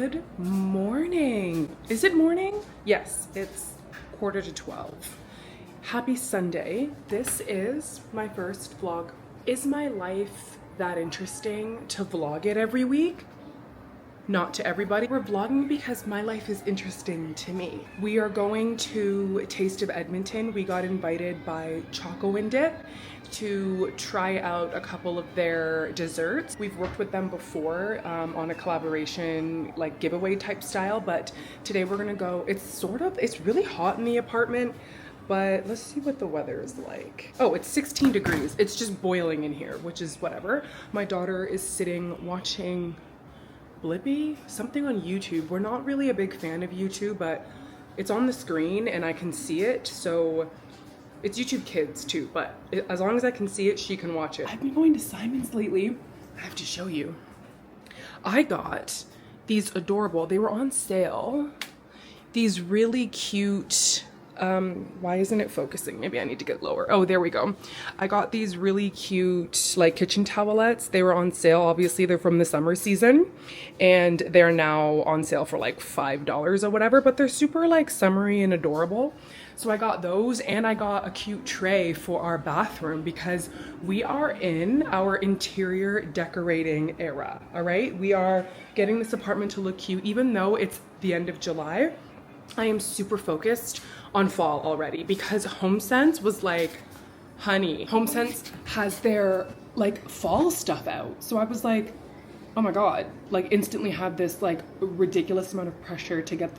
Good morning. Is it morning? Yes, it's 11:45. Happy Sunday. This is my first vlog. Is my life that interesting to vlog it every week? Not to everybody. We're vlogging because my life is interesting to me. We are going to Taste of Edmonton. We got invited by Choco and Dip to try out a couple of their desserts. We've worked with them before on a collaboration, like giveaway type style, but today we're gonna go, it's really hot in the apartment, but let's see what the weather is like. Oh, it's 16 degrees. It's just boiling in here, which is whatever. My daughter is sitting watching Blippi, something on YouTube. We're not really a big fan of YouTube, but it's on the screen and I can see it, so it's YouTube Kids too, but as long as I can see it, she can watch it. I've been going to Simon's lately. I have to show you. I got these adorable, they were on sale, these really cute, why isn't it focusing? Maybe I need to get lower. Oh, there we go. I got these really cute like kitchen towelettes. They were on sale. Obviously they're from the summer season and they're now on sale for like $5 or whatever, but they're super like summery and adorable. So I got those and I got a cute tray for our bathroom because we are in our interior decorating era, all right? We are getting this apartment to look cute even though it's the end of July. I am super focused on fall already because HomeSense was like, honey, HomeSense has their like fall stuff out. So I was like, oh my God, like instantly had this like ridiculous amount of pressure to get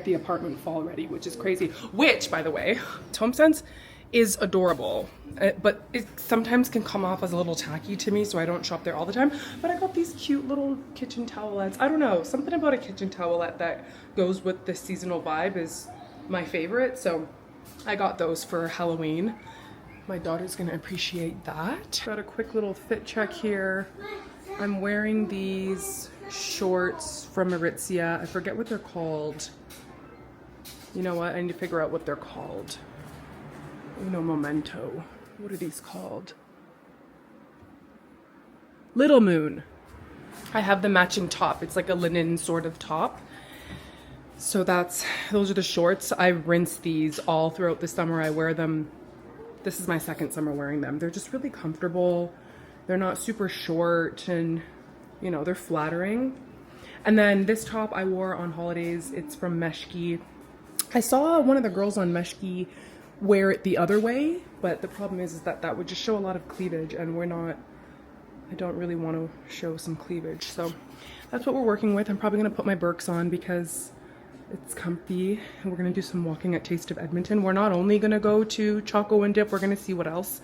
the apartment fall ready, which is crazy. Which, by the way, HomeSense is adorable, but it sometimes can come off as a little tacky to me, so I don't shop there all the time. But I got these cute little kitchen towelettes. I don't know, something about a kitchen towelette that goes with the seasonal vibe is my favorite, so I got those for Halloween. My daughter's gonna appreciate that. Got a quick little fit check here. I'm wearing these shorts from Aritzia. I forget what they're called. You know what? I need to figure out what they're called. Uno momento. What are these called? Little Moon. I have the matching top. It's like a linen sort of top. So those are the shorts. I rinse these all throughout the summer. I wear them. This is my second summer wearing them. They're just really comfortable. They're not super short and you know, they're flattering. And then this top I wore on holidays. It's from Meshki. I saw one of the girls on Meshki wear it the other way, but the problem is that that would just show a lot of cleavage and I don't really want to show some cleavage. So that's what we're working with. I'm probably going to put my Birks on because it's comfy and we're going to do some walking at Taste of Edmonton. We're not only going to go to Choco and Dip, we're going to see what else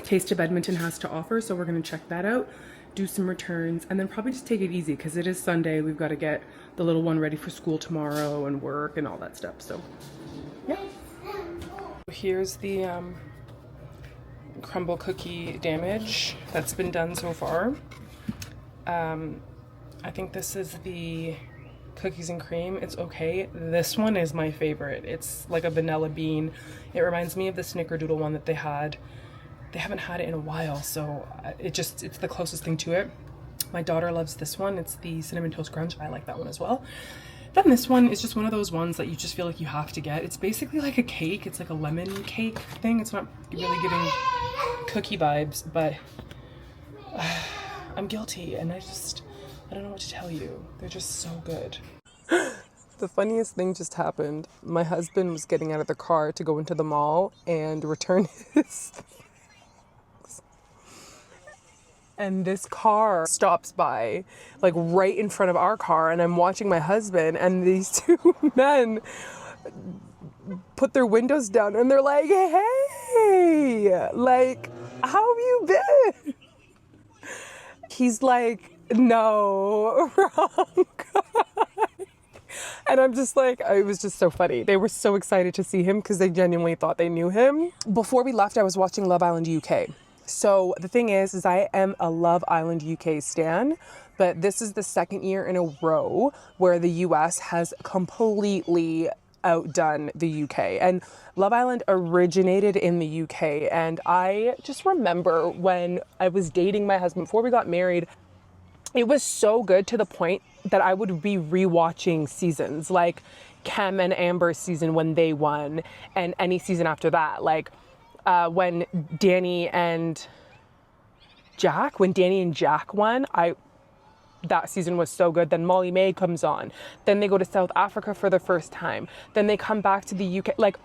Taste of Edmonton has to offer. So we're going to check that out, do some returns, and then probably just take it easy because it is Sunday. We've got to get the little one ready for school tomorrow and work and all that stuff. So yeah. Here's the crumble cookie damage that's been done so far. I think this is the cookies and cream. It's okay. This one is my favorite. It's like a vanilla bean. It reminds me of the snickerdoodle one that they had. They haven't had it in a while, so it's the closest thing to it. My daughter loves this one. It's the cinnamon toast crunch. I like that one as well. Then this one is just one of those ones that you just feel like you have to get. It's basically like a cake. It's like a lemon cake thing. It's not really giving cookie vibes, but I'm guilty and I don't know what to tell you. They're just so good. The funniest thing just happened. My husband was getting out of the car to go into the mall and return his and this car stops by like right in front of our car and I'm watching my husband and these two men put their windows down and they're like, hey, like, how have you been? He's like, no, wrong guy. And I'm just like, it was just so funny. They were so excited to see him because they genuinely thought they knew him. Before we left, I was watching Love Island UK. So the thing is I am a Love Island UK stan, but this is the second year in a row where the US has completely outdone the UK. And Love Island originated in the UK. And I just remember when I was dating my husband before we got married, it was so good to the point that I would be rewatching seasons, like Kem and Amber's season when they won, and any season after that. Like when Danny and Jack won, that season was so good. Then Molly May comes on. Then they go to South Africa for the first time. Then they come back to the UK. Like,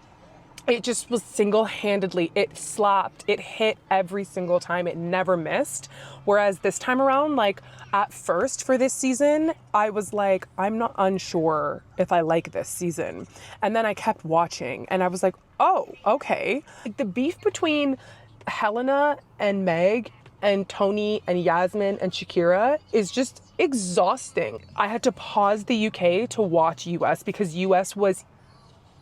it just was single-handedly, it slapped, it hit every single time, it never missed. Whereas this time around, like, at first for this season, I was like, I'm not unsure if I like this season. And then I kept watching and I was like, oh, okay. Like, the beef between Helena and Meg and Tony and Yasmin and Shakira is just exhausting. I had to pause the UK to watch US because US was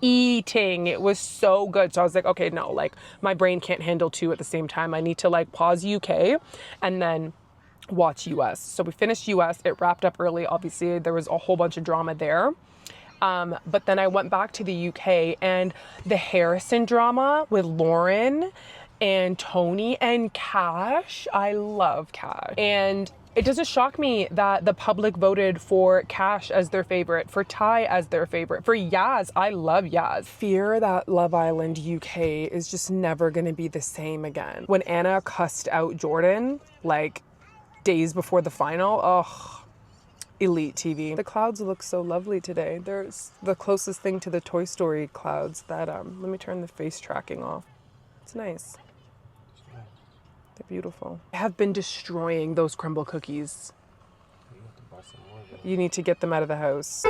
eating. It was so good. So I was like, okay, no, like my brain can't handle two at the same time. I need to like pause UK and then watch US. So we finished US. It wrapped up early. Obviously, there was a whole bunch of drama there. But then I went back to the UK and the Harrison drama with Lauren and Tony and Cash. I love Cash. And it doesn't shock me that the public voted for Cash as their favorite, for Ty as their favorite, for Yaz. I love Yaz. Fear that Love Island UK is just never gonna be the same again. When Anna cussed out Jordan, like days before the final, oh, elite TV. The clouds look so lovely today. There's the closest thing to the Toy Story clouds that, let me turn the face tracking off. It's nice. They're beautiful. I have been destroying those crumble cookies. You need to get them out of the house.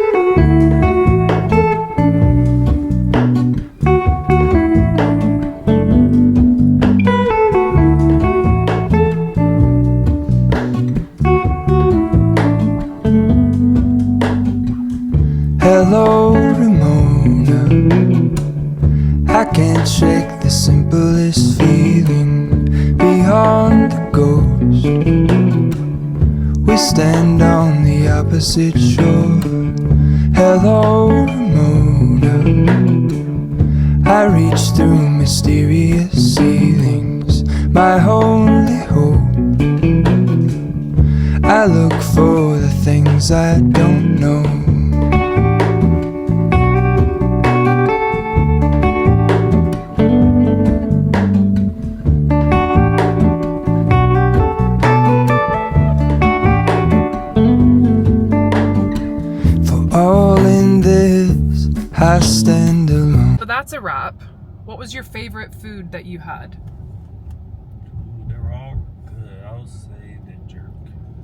Hello, Ramona. I can't shake the simplest feeling. Beyond the ghost, we stand on the opposite shore. Hello, Ramona. I reach through mysterious ceilings, my only hope. I look for the things I don't know. I stand alone. So that's a wrap. What was your favorite food that you had? They were all good. I would say the jerk,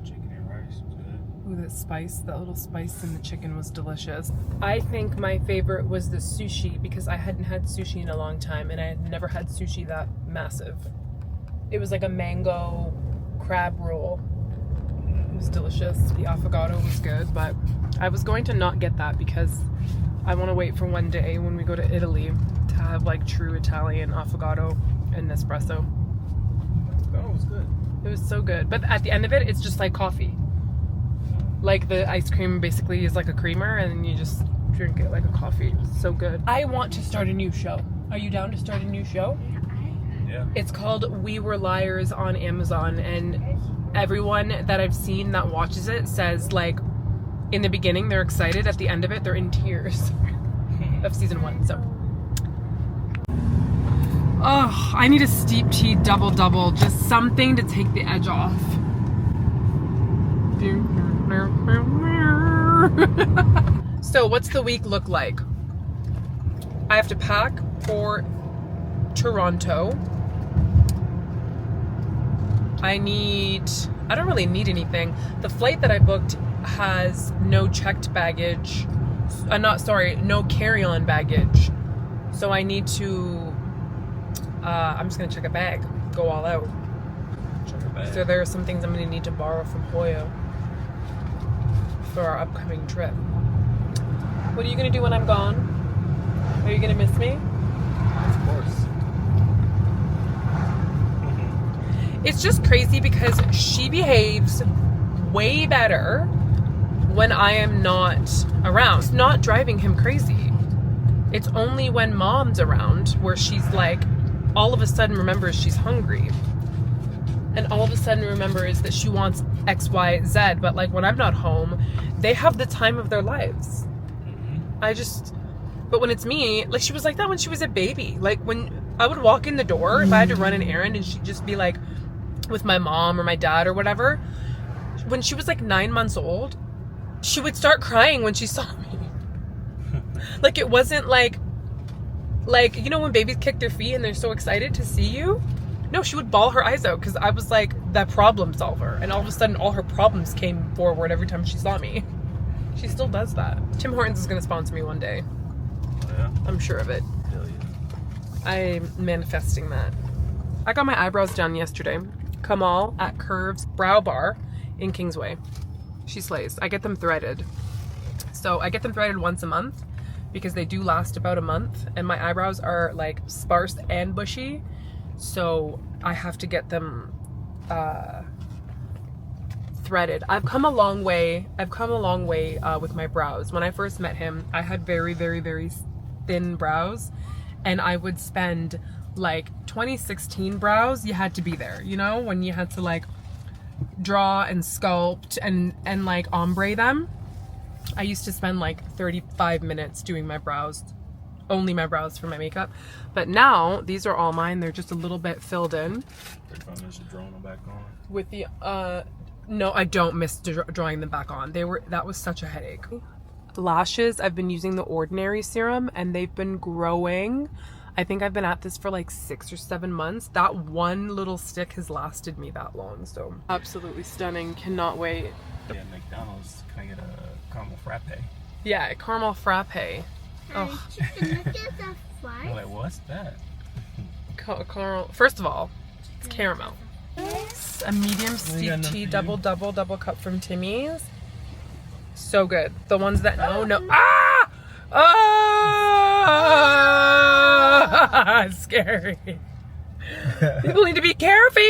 chicken and rice was good. Ooh, that little spice in the chicken was delicious. I think my favorite was the sushi because I hadn't had sushi in a long time and I had never had sushi that massive. It was like a mango crab roll. It was delicious. The affogato was good, but I was going to not get that because I want to wait for one day when we go to Italy to have like true Italian affogato and Nespresso. That was good. It was so good. But at the end of it, it's just like coffee. Like the ice cream basically is like a creamer and then you just drink it like a coffee. It's so good. I want to start a new show. Are you down to start a new show? Yeah. It's called We Were Liars on Amazon, and everyone that I've seen that watches it says like in the beginning they're excited, at the end of it they're in tears of season 1. So oh, I need a steep tea double, just something to take the edge off. So what's the week look like? I have to pack for Toronto. I don't really need anything. The flight that I booked has no checked baggage. No carry-on baggage. So I need to, I'm just gonna check a bag, go all out. Check a bag. So there are some things I'm gonna need to borrow from Hoya for our upcoming trip. What are you gonna do when I'm gone? Are you gonna miss me? Of course. It's just crazy because she behaves way better when I am not around. It's not driving him crazy. It's only when mom's around where she's like, all of a sudden remembers she's hungry. And all of a sudden remembers that she wants X, Y, Z, but like when I'm not home, they have the time of their lives. But when it's me, like she was like that when she was a baby. Like when I would walk in the door, if I had to run an errand and she'd just be like with my mom or my dad or whatever, when she was like 9 months old, she would start crying when she saw me. Like it wasn't like, you know when babies kick their feet and they're so excited to see you? No, she would bawl her eyes out because I was like the problem solver. And all of a sudden all her problems came forward every time she saw me. She still does that. Tim Hortons is going to sponsor me one day. Yeah. I'm sure of it. Hell yeah. I'm manifesting that. I got my eyebrows done yesterday. Kamal at Curves Brow Bar in Kingsway. She slays. I get them threaded. So I get them threaded once a month because they do last about a month. And my eyebrows are like sparse and bushy. So I have to get them threaded. I've come a long way with my brows. When I first met him, I had very, very, very thin brows, and I would spend like 2016 brows. You had to be there, you know, when you had to like draw and sculpt and like ombre them. I used to spend like 35 minutes doing my brows, only my brows for my makeup. But now these are all mine. They're just a little bit filled in. 35 minutes of drawing them back on. With the no, I don't miss drawing them back on. That was such a headache. Lashes, I've been using the Ordinary serum and they've been growing. I think I've been at this for like 6 or 7 months. That one little stick has lasted me that long, so absolutely stunning. Cannot wait. Yeah, McDonald's. Can I get a caramel frappe? Yeah, a caramel frappe. Oh, I'm like, what's that? caramel. First of all, it's caramel. A medium steep tea double cup from Timmy's. So good. The ones that know. Ah! Ah! Scary. People need to be careful.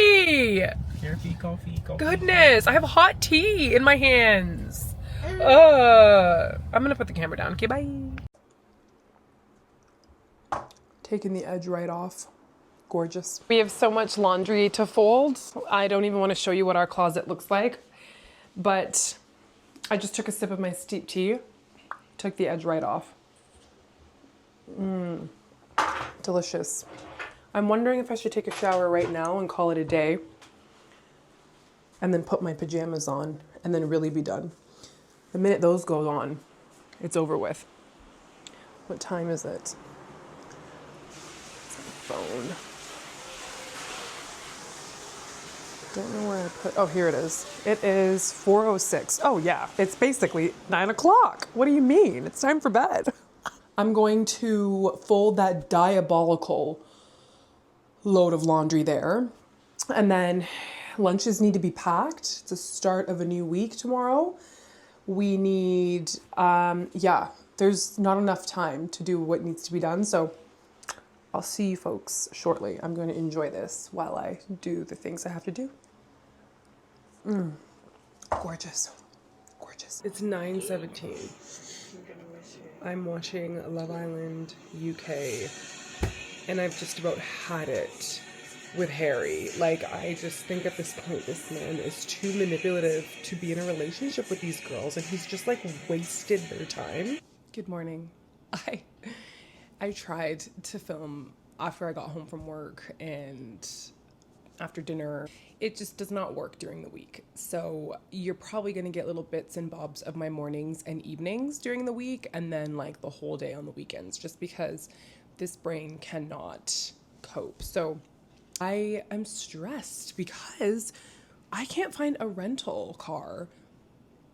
Coffee. Goodness, I have hot tea in my hands. I'm gonna put the camera down. Okay, bye. Taking the edge right off. Gorgeous. We have so much laundry to fold. I don't even want to show you what our closet looks like, but I just took a sip of my steep tea, took the edge right off. Delicious. I'm wondering if I should take a shower right now and call it a day, and then put my pajamas on and then really be done. The minute those go on, it's over with. What time is it? Phone. Don't know where I put, oh, here it is. It is 4:06. Oh yeah, it's basically 9 o'clock. What do you mean? It's time for bed. I'm going to fold that diabolical load of laundry there. And then lunches need to be packed. It's the start of a new week tomorrow. We need, there's not enough time to do what needs to be done. So I'll see you folks shortly. I'm going to enjoy this while I do the things I have to do. Gorgeous. Gorgeous. It's 9:17. I'm watching Love Island UK, and I've just about had it with Harry. Like, I just think at this point, this man is too manipulative to be in a relationship with these girls, and he's just like wasted their time. Good morning. I tried to film after I got home from work and after dinner. It just does not work during the week. So you're probably going to get little bits and bobs of my mornings and evenings during the week, and then like the whole day on the weekends, just because this brain cannot cope. So I am stressed because I can't find a rental car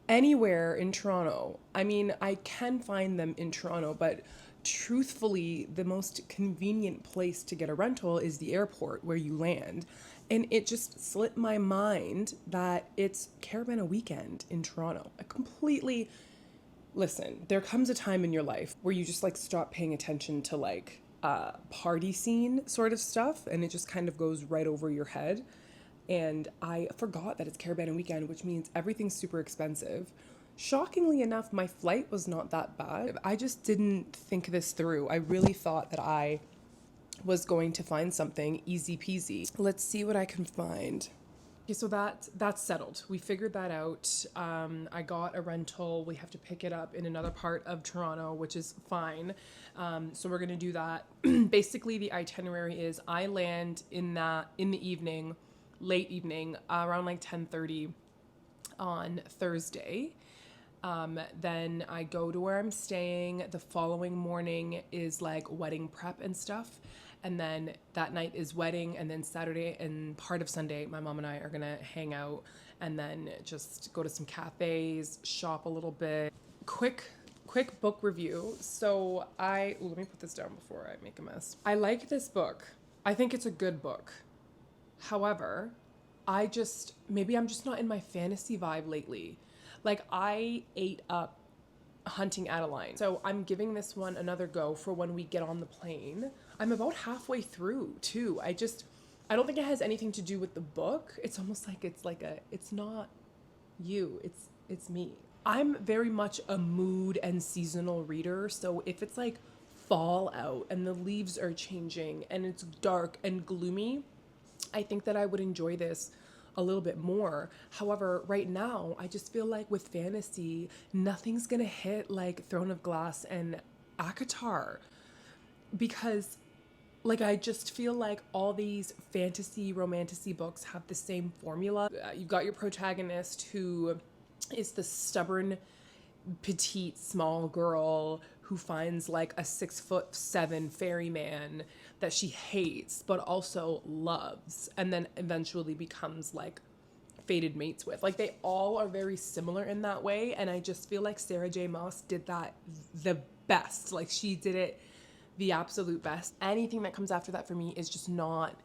anywhere in Toronto. I mean, I can find them in Toronto, but truthfully, the most convenient place to get a rental is the airport where you land. And it just slipped my mind that it's Caravana weekend in Toronto. Listen, there comes a time in your life where you just like stop paying attention to like party scene sort of stuff, and it just kind of goes right over your head. And I forgot that it's Caravana weekend, which means everything's super expensive. Shockingly enough, my flight was not that bad. I just didn't think this through. I really thought that I was going to find something easy peasy. Let's see what I can find. Okay, so that's settled. We figured that out. I got a rental. We have to pick it up in another part of Toronto, which is fine. So we're gonna do that. Basically, the itinerary is I land in the evening, late evening, around like 10:30 on Thursday. Then I go to where I'm staying. The following morning is like wedding prep and stuff. And then that night is wedding. And then Saturday and part of Sunday, my mom and I are going to hang out and then just go to some cafes, shop a little bit. Quick book review. So let me put this down before I make a mess. I like this book. I think it's a good book. However, maybe I'm just not in my fantasy vibe lately. Like, I ate up Hunting Adeline. So I'm giving this one another go for when we get on the plane. I'm about halfway through, too. I don't think it has anything to do with the book. It's almost like it's not you, it's me. I'm very much a mood and seasonal reader, so if it's like fall out and the leaves are changing and it's dark and gloomy, I think that I would enjoy this a little bit more. However, right now, I just feel like with fantasy, nothing's gonna hit like Throne of Glass and Akatar, because like I just feel like all these fantasy romantasy books have the same formula. You've got your protagonist who is the stubborn petite small girl who finds like a 6'7" ferryman that she hates but also loves, and then eventually becomes like fated mates with. Like, they all are very similar in that way, and I just feel like Sarah J Maas did that the best. Like, she did it the absolute best. Anything that comes after that for me is just not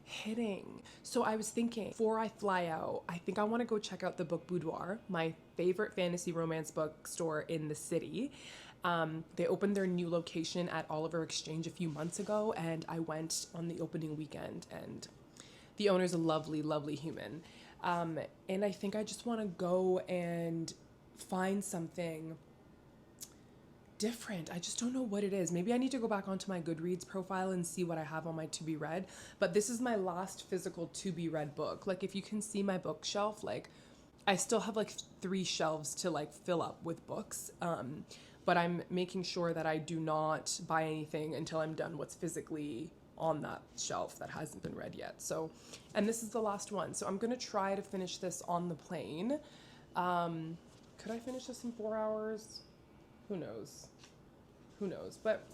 hitting. So I was thinking, before I fly out, I think I want to go check out the Book Boudoir, my favorite fantasy romance bookstore in the city. They opened their new location at Oliver Exchange a few months ago, and I went on the opening weekend, and the owner's a lovely, lovely human. And I think I just want to go and find something different. I just don't know what it is. Maybe I need to go back onto my Goodreads profile and see what I have on my to be read. But this is my last physical to be read book. Like, if you can see my bookshelf, like I still have like 3 shelves to like fill up with books. But I'm making sure that I do not buy anything until I'm done what's physically on that shelf that hasn't been read yet. So, and this is the last one. So I'm gonna try to finish this on the plane. Could I finish this in 4 hours? Who knows? Who knows? But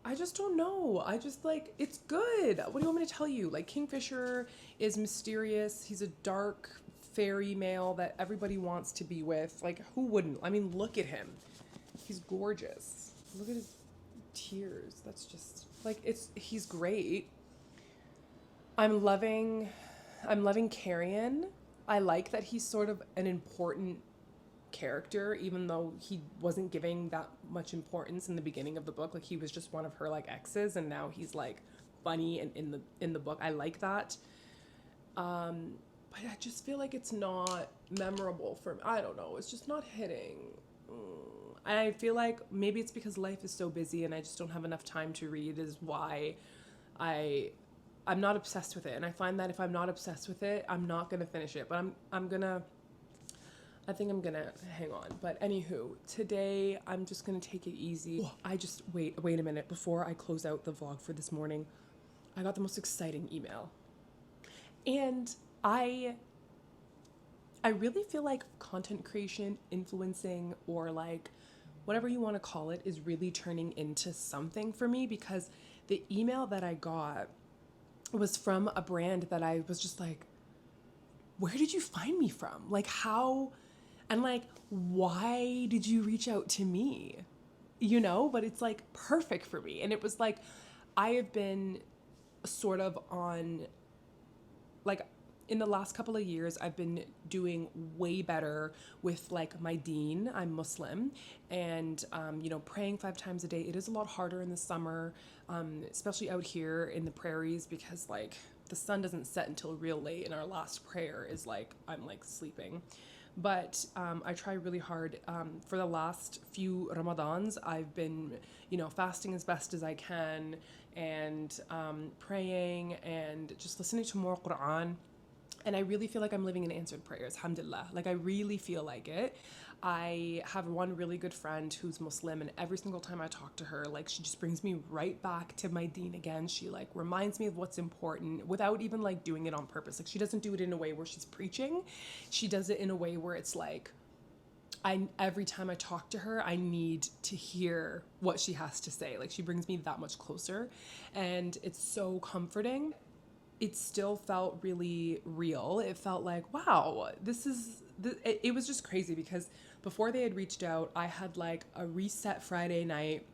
I just don't know. I just like, it's good. What do you want me to tell you? Like, Kingfisher is mysterious. He's a dark fairy male that everybody wants to be with. Like, who wouldn't? I mean, look at him. He's gorgeous. Look at his tears. That's just like, he's great. I'm loving Carrion. I like that he's sort of an important character, even though he wasn't giving that much importance in the beginning of the book. Like, he was just one of her like exes, and now he's like funny and in the book. I like that. But I just feel like it's not memorable for me. I don't know. It's just not hitting. I feel like maybe it's because life is so busy and I just don't have enough time to read is why I'm not obsessed with it. And I find that if I'm not obsessed with it, I'm not gonna finish it. But I think I'm gonna hang on. But anywho, today I'm just gonna take it easy. Wait a minute. Before I close out the vlog for this morning, I got the most exciting email. And I really feel like content creation, influencing, or like whatever you want to call it, is really turning into something for me, because the email that I got was from a brand that I was just like, where did you find me from? Like, how, and like, why did you reach out to me? You know, but it's like perfect for me. And it was like, I have been sort of on, like, in the last couple of years, I've been doing way better with like my deen. I'm Muslim, and you know, praying 5 times a day. It is a lot harder in the summer, especially out here in the prairies, because like the sun doesn't set until real late, and our last prayer is like I'm like sleeping. But I try really hard. For the last few Ramadans, I've been, you know, fasting as best as I can, and praying and just listening to more Quran. And I really feel like I'm living in answered prayers, alhamdulillah. Like I really feel like it. I have one really good friend who's Muslim, and every single time I talk to her, like she just brings me right back to my deen again. She like reminds me of what's important without even like doing it on purpose. Like she doesn't do it in a way where she's preaching. She does it in a way where it's like, every time I talk to her, I need to hear what she has to say. Like she brings me that much closer, and it's so comforting. It still felt really real. It felt like, wow, it was just crazy because before they had reached out, I had like a reset Friday night.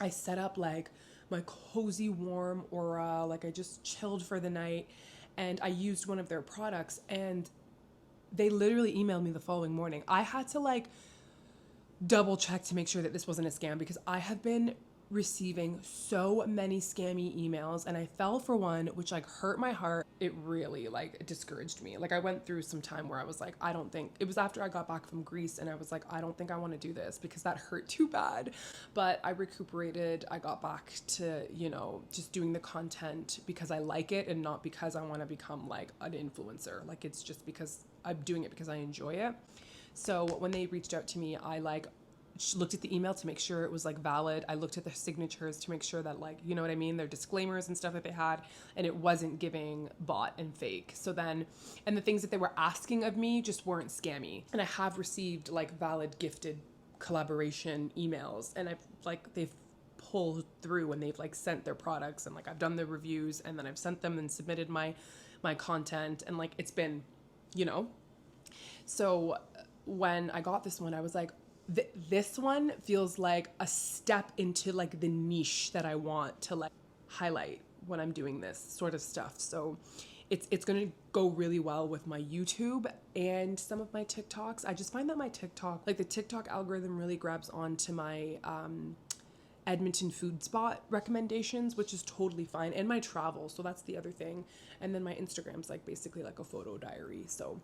I set up like my cozy, warm aura, like I just chilled for the night, and I used one of their products, and they literally emailed me the following morning. I had to like double check to make sure that this wasn't a scam because I have been receiving so many scammy emails, and I fell for one which like hurt my heart. It really like discouraged me. Like I went through some time where I was like, I don't think, it was after I got back from Greece, and I was like, I don't think I want to do this because that hurt too bad. But I recuperated. I got back to, you know, just doing the content because I like it and not because I want to become like an influencer. Like it's just because I'm doing it because I enjoy it. So when they reached out to me, I like looked at the email to make sure it was like valid. I looked at their signatures to make sure that, like, you know what I mean, their disclaimers and stuff that they had, and it wasn't giving bot and fake. So then, and the things that they were asking of me just weren't scammy. And I have received like valid gifted collaboration emails, and they've pulled through and they've like sent their products, and like I've done the reviews, and then I've sent them and submitted my content, and like it's been, you know. So when I got this one, I was like, this one feels like a step into like the niche that I want to like highlight when I'm doing this sort of stuff. So it's going to go really well with my YouTube and some of my TikToks. I just find that my TikTok, like the TikTok algorithm really grabs onto my Edmonton food spot recommendations, which is totally fine, and my travel. So that's the other thing. And then my Instagram's like basically like a photo diary. So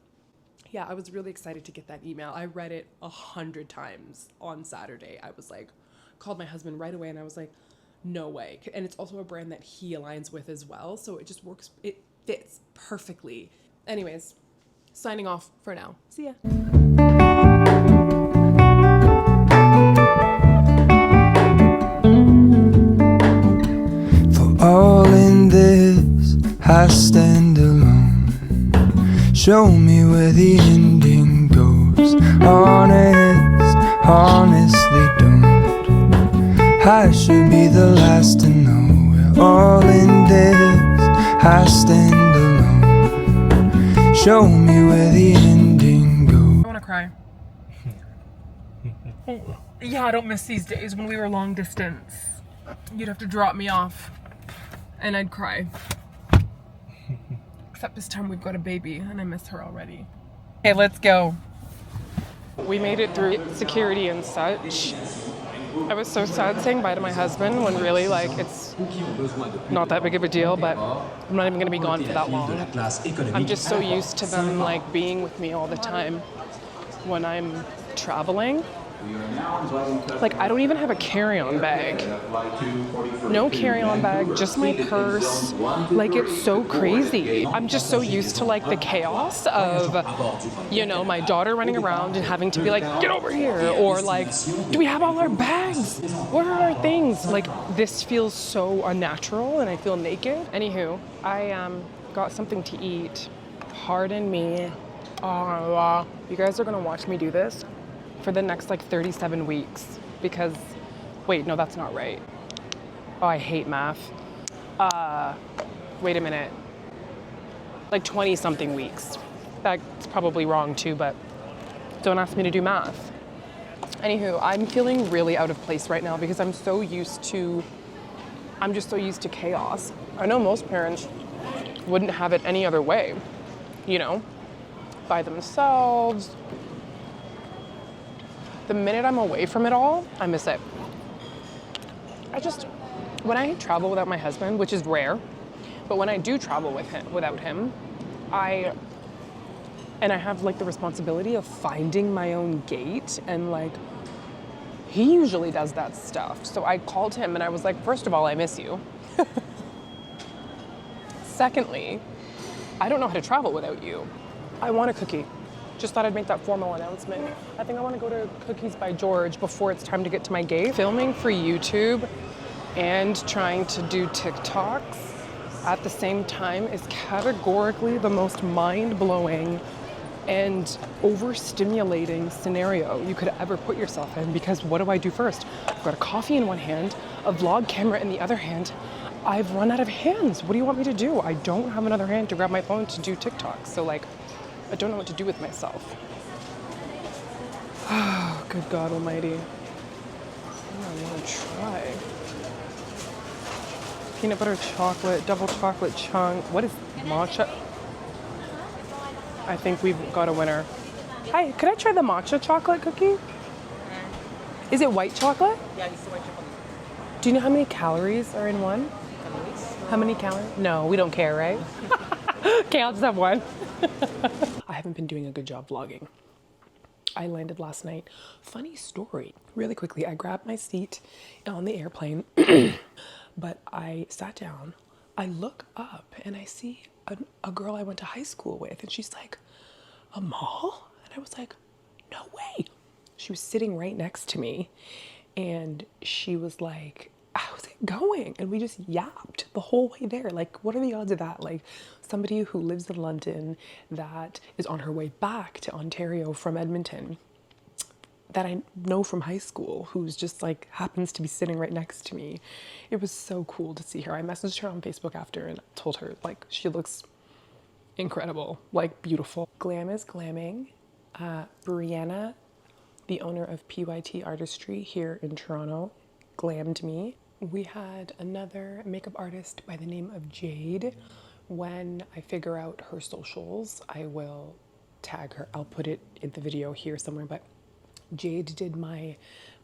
yeah, I was really excited to get that email. I read it 100 times on Saturday. I was like, called my husband right away, and I was like, no way. And it's also a brand that he aligns with as well. So it just works. It fits perfectly. Anyways, signing off for now. See ya. For all in this, I stand alone. Show me where the ending goes. Honestly don't. I should be the last to know. We're all in this, I stand alone. Show me where the ending goes. I want to cry. Yeah, I don't miss these days when we were long distance. You'd have to drop me off and I'd cry. Except this time we've got a baby and I miss her already. Okay, let's go. We made it through security and such. I was so sad saying bye to my husband when really like it's not that big of a deal, but I'm not even gonna be gone for that long. I'm just so used to them like being with me all the time when I'm traveling. Like I don't even have a carry-on bag. No carry-on bag, just my purse. Like it's so crazy. I'm just so used to like the chaos of, you know, my daughter running around and having to be like, get over here, or like, do we have all our bags? What are our things? Like this feels so unnatural and I feel naked. Anywho, I got something to eat. Pardon me. You guys are gonna watch me do this for the next like 37 weeks because, wait, no, that's not right. Oh, I hate math. Wait a minute. Like 20 something weeks. That's probably wrong too, but don't ask me to do math. Anywho, I'm feeling really out of place right now because I'm just so used to chaos. I know most parents wouldn't have it any other way, you know, by themselves. The minute I'm away from it all, I miss it. When I travel without my husband, which is rare, but when I do travel without him, I have like the responsibility of finding my own gate, and like, he usually does that stuff. So I called him and I was like, first of all, I miss you. Secondly, I don't know how to travel without you. I want a cookie. Just thought I'd make that formal announcement. I think I want to go to Cookies by George before it's time to get to my gate. Filming for YouTube and trying to do TikToks at the same time is categorically the most mind-blowing and overstimulating scenario you could ever put yourself in, because what do I do first? I've got a coffee in one hand, a vlog camera in the other hand. I've run out of hands. What do you want me to do? I don't have another hand to grab my phone to do TikToks. So like, I don't know what to do with myself. Oh, good God almighty. What do I want to try? Peanut butter chocolate, double chocolate chunk. What is matcha? I think we've got a winner. Hi, could I try the matcha chocolate cookie? Is it white chocolate? Yeah, it's white chocolate. Do you know how many calories are in one? How many calories? No, we don't care, right? Okay, I'll just have one. I haven't been doing a good job vlogging. I landed last night. Funny story. Really quickly, I grabbed my seat on the airplane, but I sat down. I look up and I see a girl I went to high school with, and she's like, a mall? And I was like, no way. She was sitting right next to me, and she was like, how's it going? And we just yapped the whole way there. Like, what are the odds of that? Like, somebody who lives in London that is on her way back to Ontario from Edmonton, that I know from high school, who's just like happens to be sitting right next to me. It was so cool to see her. I messaged her on Facebook after and told her like she looks incredible, like beautiful. Glam is glamming. Breanna, the owner of PYT Artistry here in Toronto, glammed me. We had another makeup artist by the name of Jade. When I figure out her socials, I will tag her. I'll put it in the video here somewhere, but Jade did my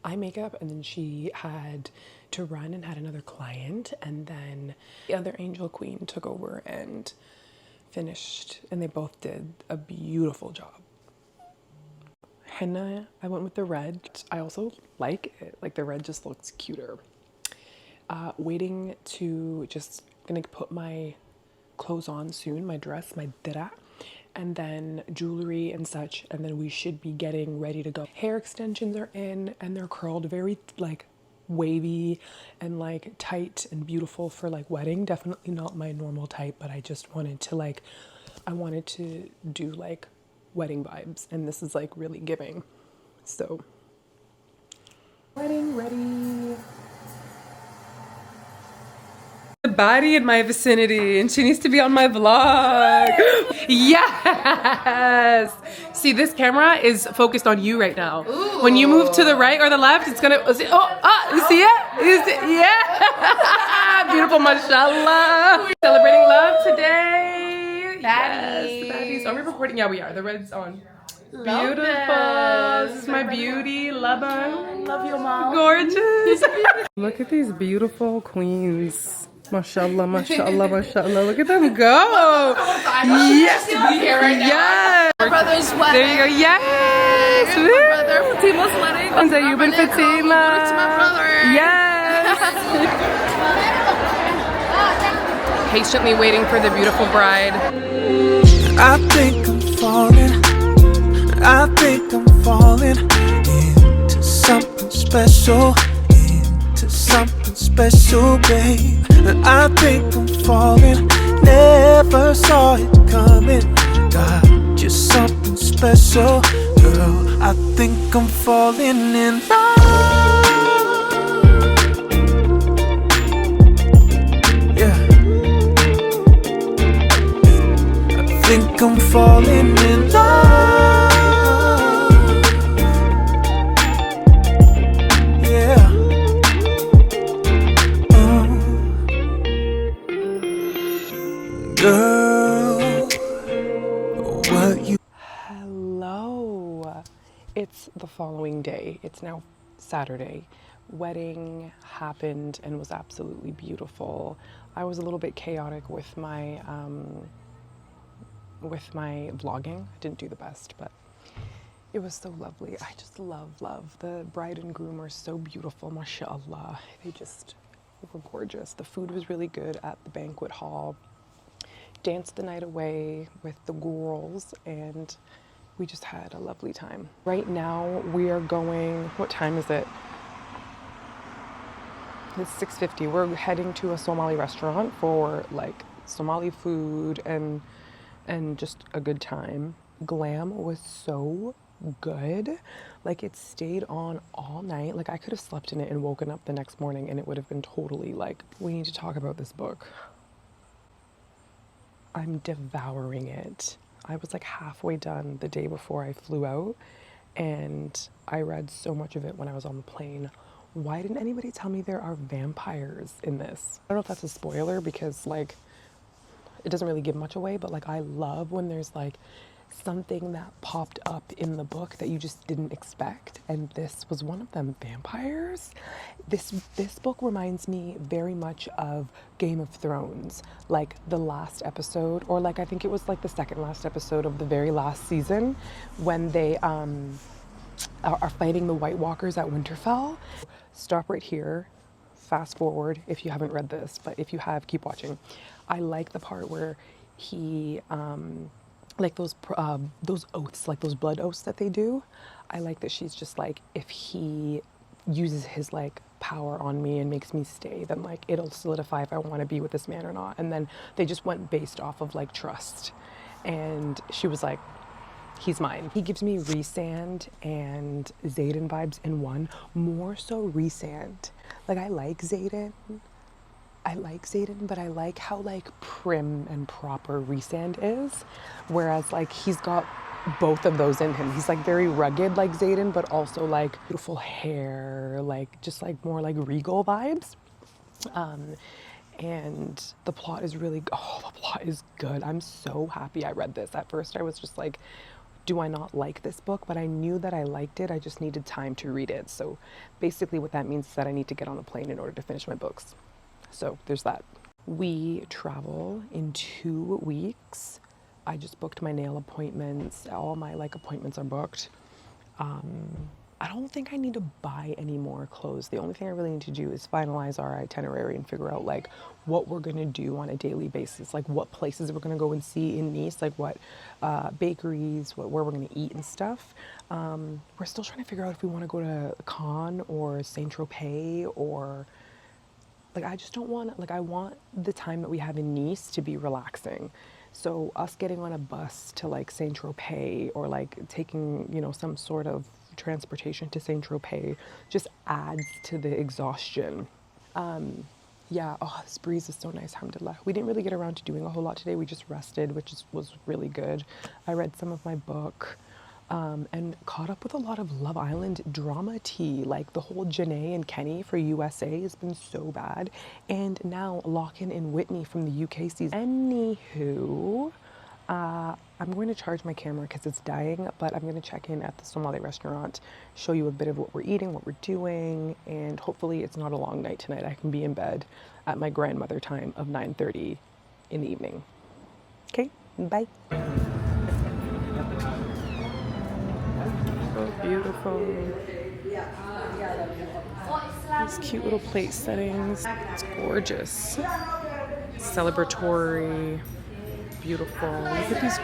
eye makeup, and then she had to run and had another client, and then the other Angel Queen took over and finished, and they both did a beautiful job. Henna, I went with the red. I also like it. Like, the red just looks cuter. Waiting to just gonna put my clothes on soon, my dress, my dira, and then jewelry and such, and then we should be getting ready to go. Hair extensions are in, and they're curled very like wavy and like tight and beautiful for like wedding. Definitely not my normal type, but I just wanted to like, I wanted to do like wedding vibes, and this is like really giving. So, wedding ready. The baddie in my vicinity, and she needs to be on my vlog. Yes! See, this camera is focused on you right now. Ooh. When you move to the right or the left, it's gonna, you see it? You see, yeah! Beautiful, mashallah. We're celebrating love today. Baddies. Yes, baddies. Are we recording? Yeah, we are. The red's on. Love Beautiful. this. This is my beauty, Laban. Love your mom. Gorgeous. Look at these beautiful queens. Mashallah, mashallah, mashallah. Look at them go. Yes. Yes. My brother's wedding. There you go. Yes. My brother, Fatima's wedding. And then you've been Fatima. To my brother. Yes. Patiently waiting for the beautiful bride. I think I'm falling. I think I'm falling into something special. Into something special, babe. I think I'm falling. Never saw it coming. Got just something special, girl. I think I'm falling in love. Yeah. I think I'm falling in love. Yeah. Girl, what you... Hello. It's the following day. It's now Saturday. Wedding happened and was absolutely beautiful. I was a little bit chaotic with my vlogging. I didn't do the best, but it was so lovely. I just love. The bride and groom are so beautiful, mashallah. They just were gorgeous. The food was really good at the banquet hall. danced the night away with the girls, and we just had a lovely time. Right now we are going, what time is it? It's 6:50. We're heading to a Somali restaurant for like Somali food and just a good time. Glam was so good. Like it stayed on all night. Like I could have slept in it and woken up the next morning and it would have been totally like, we need to talk about this book. I'm devouring it. I was like halfway done the day before I flew out, and I read so much of it when I was on the plane. Why didn't anybody tell me there are vampires in this? I don't know if that's a spoiler because like it doesn't really give much away, but like I love when there's like something that popped up in the book that you just didn't expect, and this was one of them. Vampires. This book reminds me very much of Game of Thrones, like the last episode, or like I think it was like the second last episode of the very last season when they are fighting the White Walkers at Winterfell. Stop right here. Fast forward if you haven't read this, but if you have, keep watching. I like the part where he, like those oaths, like those blood oaths that they do. I like that she's just like, if he uses his like power on me and makes me stay, then like it'll solidify if I want to be with this man or not. And then they just went based off of like trust. And she was like, he's mine. He gives me Rhysand and Xaden vibes in one, more so Rhysand. Like I like Xaden, but I like how like prim and proper Rhysand is. Whereas like he's got both of those in him. He's like very rugged like Xaden, but also like beautiful hair, like just like more like regal vibes. And the plot is really, oh, the plot is good. I'm so happy I read this. At first I was just like, do I not like this book? But I knew that I liked it. I just needed time to read it. So basically what that means is that I need to get on a plane in order to finish my books. So there's that. We travel in 2 weeks. I just booked my nail appointments. All my like appointments are booked. I don't think I need to buy any more clothes. The only thing I really need to do is finalize our itinerary and figure out like what we're gonna do on a daily basis, like what places we're gonna go and see in Nice, like what bakeries, where we're gonna eat and stuff. We're still trying to figure out if we want to go to Cannes or Saint Tropez, or like I just don't want, like I want the time that we have in Nice to be relaxing. So us getting on a bus to like Saint Tropez or like taking, you know, some sort of transportation to Saint Tropez just adds to the exhaustion. Yeah, oh, this breeze is so nice, alhamdulillah. We didn't really get around to doing a whole lot today. We just rested, which was really good. I read some of my book, and caught up with a lot of Love Island drama tea. Like the whole Janae and Kenny for USA has been so bad. And now Lockin and Whitney from the UK season. Anywho, I'm going to charge my camera because it's dying, but I'm going to check in at the Somali restaurant, show you a bit of what we're eating, what we're doing, and hopefully it's not a long night tonight. I can be in bed at my grandmother time of 9:30 in the evening. Okay, bye. So beautiful. These cute little plate settings. It's gorgeous. Celebratory. Beautiful. Look at these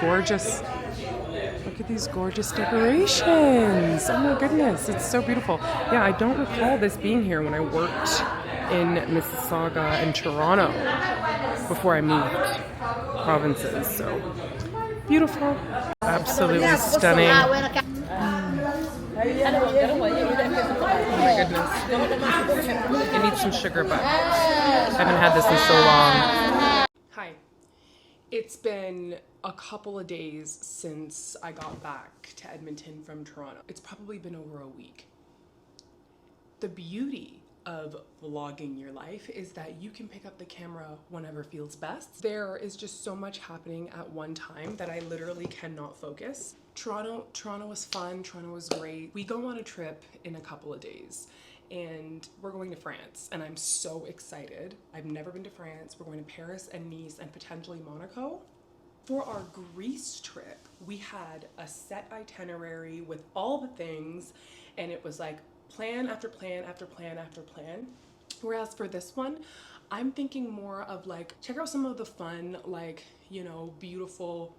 gorgeous decorations. Oh my goodness, it's so beautiful. Yeah, I don't recall this being here when I worked in Mississauga and Toronto before I moved provinces. So beautiful. Absolutely stunning. Oh my goodness. I need some sugar, but I haven't had this in so long. Hi. It's been a couple of days since I got back to Edmonton from Toronto. It's probably been over a week. The beauty of vlogging your life is that you can pick up the camera whenever feels best. There is just so much happening at one time that I literally cannot focus. Toronto was fun, Toronto was great. We go on a trip in a couple of days and we're going to France and I'm so excited. I've never been to France. We're going to Paris and Nice and potentially Monaco. For our Greece trip, we had a set itinerary with all the things and it was like plan after plan after plan after plan. Whereas for this one, I'm thinking more of like, check out some of the fun, like, you know, beautiful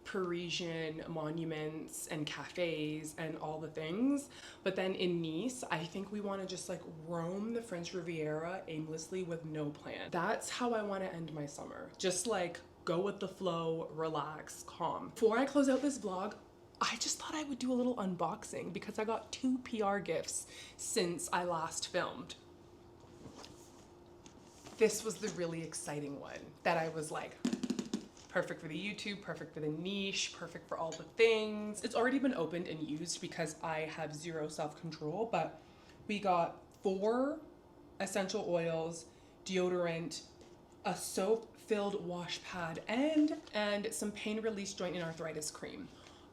Parisian monuments and cafes and all the things. But then in Nice, I think we want to just like roam the French Riviera aimlessly with no plan. That's how I want to end my summer. Just like go with the flow, relax, calm. Before I close out this vlog, I just thought I would do a little unboxing because I got 2 PR gifts since I last filmed. This was the really exciting one that I was like, perfect for the YouTube, perfect for the niche, perfect for all the things. It's already been opened and used because I have zero self-control, but we got 4 essential oils, deodorant, a soap-filled wash pad, and some pain release joint and arthritis cream.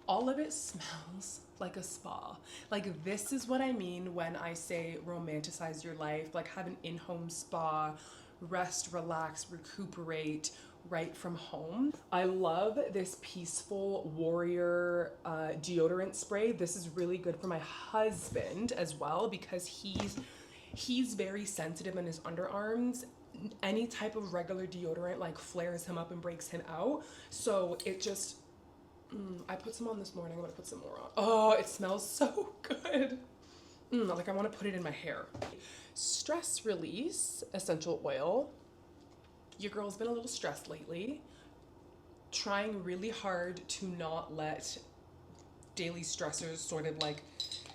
All of it smells like a spa. Like, this is what I mean when I say romanticize your life, like have an in-home spa, rest, relax, recuperate right from home. I love this Peaceful Warrior deodorant spray. This is really good for my husband as well because he's very sensitive in his underarms. Any type of regular deodorant like flares him up and breaks him out. So it just, I put some on this morning. I'm gonna put some more on. Oh, it smells so good. Like I want to put it in my hair. Stress release essential oil. Your girl's been a little stressed lately. Trying really hard to not let daily stressors sort of like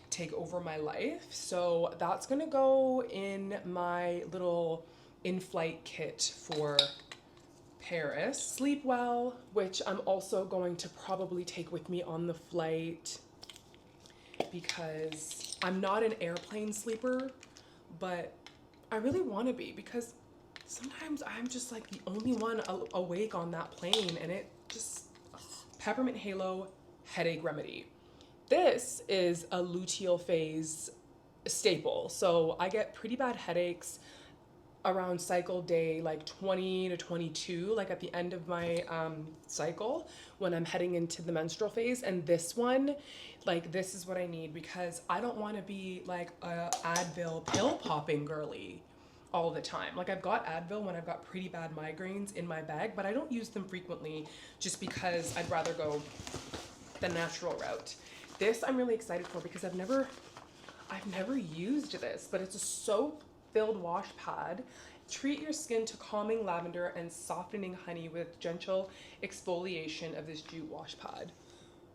take over my life. So that's gonna go in my little in-flight kit for Paris. Sleep well, which I'm also going to probably take with me on the flight because I'm not an airplane sleeper, but I really want to be because sometimes I'm just like the only one awake on that plane, and it just, peppermint halo headache remedy. This is a luteal phase staple. So I get pretty bad headaches around cycle day like 20 to 22, like at the end of my cycle when I'm heading into the menstrual phase. And this one, like, this is what I need because I don't want to be like a Advil pill popping girly all the time. Like, I've got Advil when I've got pretty bad migraines in my bag, but I don't use them frequently just because I'd rather go the natural route. This I'm really excited for because I've never used this, but it's a soap filled wash pad. Treat your skin to calming lavender and softening honey with gentle exfoliation of this jute wash pad.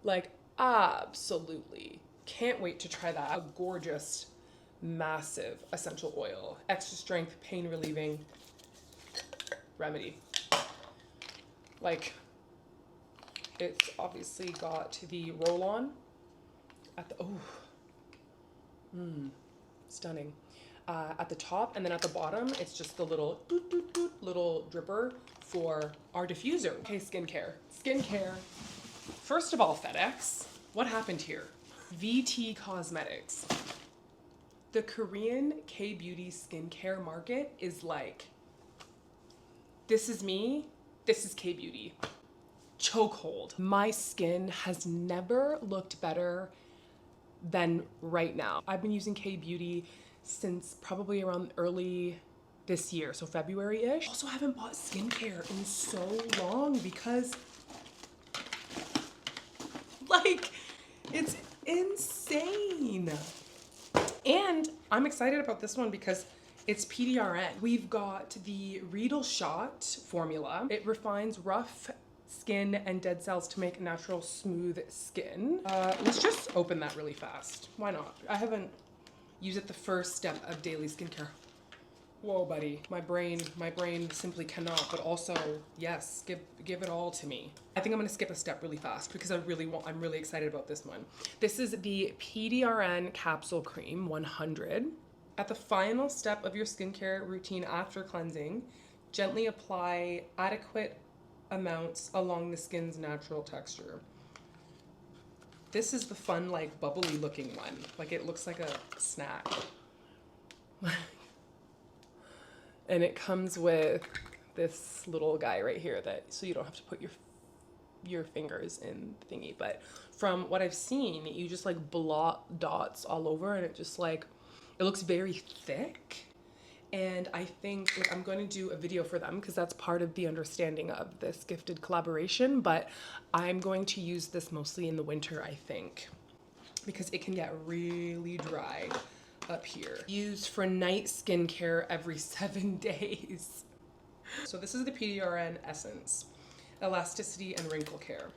Like, absolutely. Can't wait to try that. A gorgeous, massive essential oil. Extra strength, pain relieving remedy. Like, it's obviously got the roll-on at the, stunning. At the top, and then at the bottom, it's just the little doot, doot, doot, little dripper for our diffuser. Okay, skincare. Skincare. First of all, FedEx, what happened here? VT Cosmetics. The Korean K-beauty skincare market is like, this is me, this is K-beauty. Chokehold. My skin has never looked better than right now. I've been using K-beauty since probably around early this year, so February-ish. Also haven't bought skincare in so long because, like, it's insane. And I'm excited about this one because it's PDRN. We've got the Riedel Shot formula. It refines rough skin and dead cells to make natural smooth skin. Let's just open that really fast. Why not? I haven't used it the first step of daily skincare. Whoa, buddy. My brain simply cannot, but also, yes, give it all to me. I think I'm gonna skip a step really fast because I'm really excited about this one. This is the PDRN Capsule Cream 100. At the final step of your skincare routine after cleansing, gently apply adequate amounts along the skin's natural texture. This is the fun, like, bubbly looking one. Like, it looks like a snack. And it comes with this little guy right here so you don't have to put your fingers in the thingy. But from what I've seen, you just like blot dots all over, and it just like, it looks very thick. And I think like, I'm going to do a video for them because that's part of the understanding of this gifted collaboration, but I'm going to use this mostly in the winter, I think, because it can get really dry up here. Use for night skincare every 7 days. So this is the PDRN Essence, Elasticity and Wrinkle Care.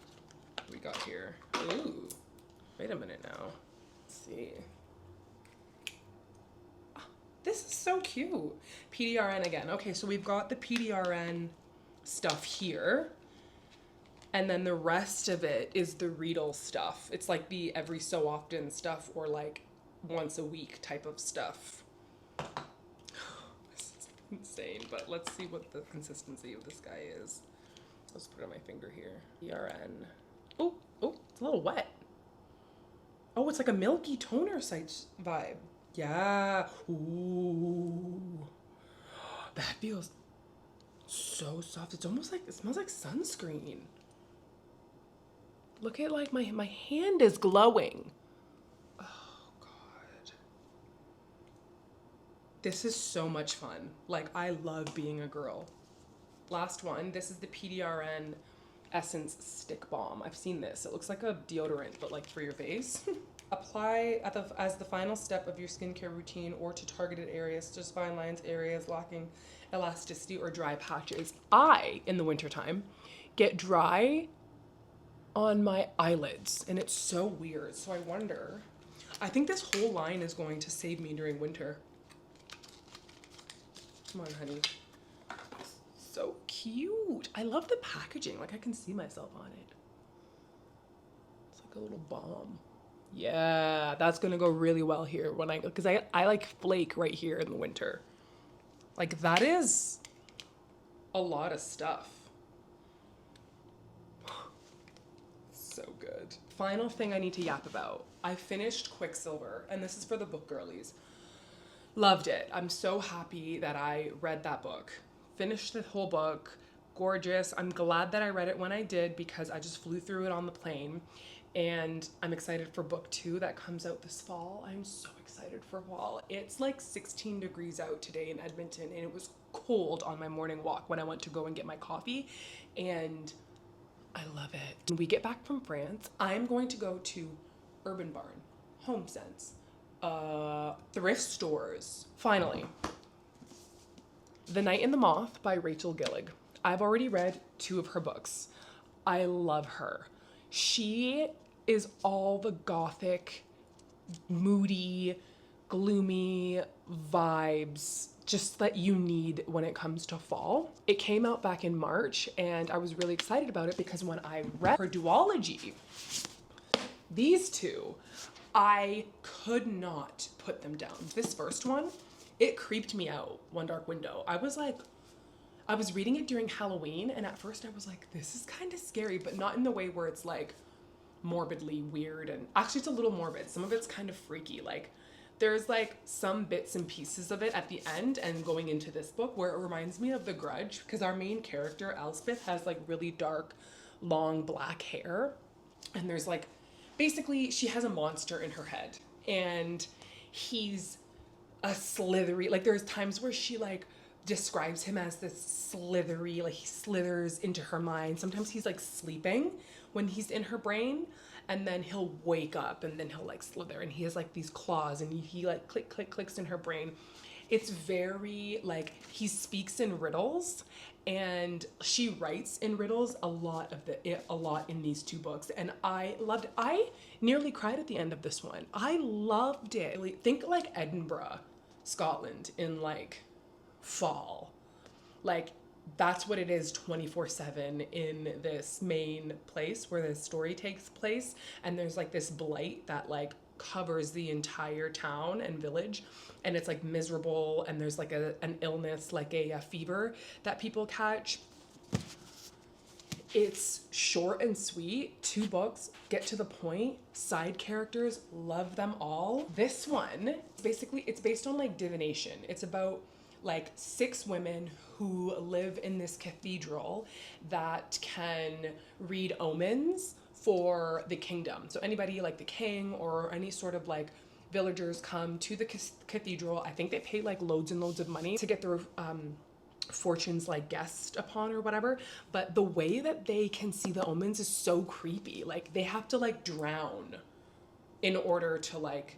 What we got here? Ooh, wait a minute now. Let's see. This is so cute. PDRN again. Okay, so we've got the PDRN stuff here. And then the rest of it is the Riedel stuff. It's like the every so often stuff or like once a week type of stuff. This is insane, but let's see what the consistency of this guy is. Let's put it on my finger here. PDRN. Oh, it's a little wet. Oh, it's like a milky toner site vibe. Yeah. Ooh. That feels so soft. It's almost like, it smells like sunscreen. Look at like my hand is glowing. Oh God. This is so much fun. Like I love being a girl. Last one, this is the PDRN Essence Stick Balm. I've seen this. It looks like a deodorant, but like for your face. Apply as the final step of your skincare routine or to targeted areas, just fine lines, areas lacking elasticity or dry patches. I, in the wintertime, get dry on my eyelids and it's so weird. So I wonder, I think this whole line is going to save me during winter. Come on, honey. So cute. I love the packaging. Like I can see myself on it. It's like a little balm. Yeah, that's gonna go really well here when because I like flake right here in the winter. Like that is a lot of stuff. So good. Final thing I need to yap about. I finished Quicksilver, and this is for the book girlies. Loved it. I'm so happy that I read that book. Finished the whole book. Gorgeous. I'm glad that I read it when I did because I just flew through it on the plane. And I'm excited for book 2 that comes out this fall. I'm so excited for fall. It's like 16 degrees out today in Edmonton, and it was cold on my morning walk when I went to go and get my coffee. And I love it. When we get back from France, I'm going to go to Urban Barn, Home Sense, thrift stores. Finally, The Night and the Moth by Rachel Gillig. I've already read 2 of her books. I love her. She is all the gothic, moody, gloomy vibes just that you need when it comes to fall. It came out back in March and I was really excited about it because when I read her duology, these 2, I could not put them down. This first one, it creeped me out, One Dark Window. I was reading it during Halloween and at first I was like, this is kind of scary, but not in the way where it's like morbidly weird. And actually it's a little morbid. Some of it's kind of freaky. Like there's like some bits and pieces of it at the end and going into this book where it reminds me of The Grudge because our main character, Elspeth, has like really dark, long black hair. And there's like, basically she has a monster in her head and he's a slithery, like there's times where she like describes him as this slithery, like he slithers into her mind. Sometimes he's like sleeping when he's in her brain and then he'll wake up and then he'll like slither and he has like these claws and he like clicks in her brain. It's very like he speaks in riddles and she writes in riddles a lot in these 2 books and I loved it. I nearly cried at the end of this one. I loved it. Think like Edinburgh, Scotland in like fall. Like that's what it is 24/7 in this main place where the story takes place and there's like this blight that like covers the entire town and village and it's like miserable and there's like an illness like a fever that people catch. It's short and sweet, 2 books, get to the point, side characters, love them all. This one, it's based on like divination. It's about like 6 women who live in this cathedral that can read omens for the kingdom. So anybody like the king or any sort of like villagers come to the cathedral. I think they pay like loads and loads of money to get their fortunes like guessed upon or whatever. But the way that they can see the omens is so creepy. Like they have to like drown in order to like,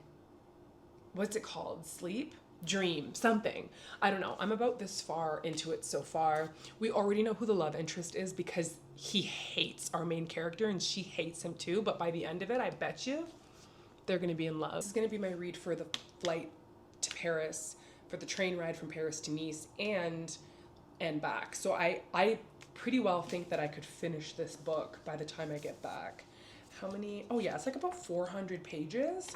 what's it called? Sleep? Dream, something. I don't know. I'm about this far into it so far. We already know who the love interest is because he hates our main character and she hates him too. But by the end of it, I bet you they're gonna be in love. This is gonna be my read for the flight to Paris, for the train ride from Paris to Nice and back. So I pretty well think that I could finish this book by the time I get back. How many? Oh yeah, it's like about 400 pages.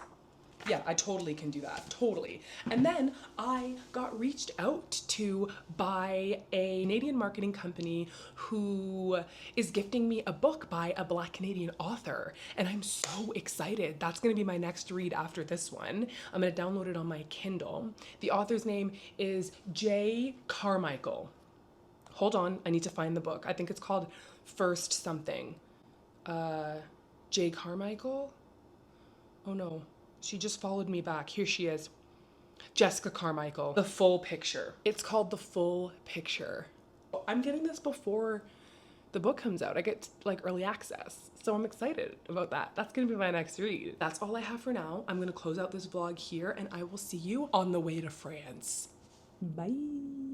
Yeah, I totally can do that, totally. And then I got reached out to by a Canadian marketing company who is gifting me a book by a Black Canadian author. And I'm so excited. That's gonna be my next read after this one. I'm gonna download it on my Kindle. The author's name is J. Carmichael. Hold on, I need to find the book. I think it's called First Something. J. Carmichael? Oh no. She just followed me back. Here she is. Jessica Carmichael. The Full Picture. It's called The Full Picture. I'm getting this before the book comes out. I get like early access. So I'm excited about that. That's gonna be my next read. That's all I have for now. I'm gonna close out this vlog here and I will see you on the way to France. Bye.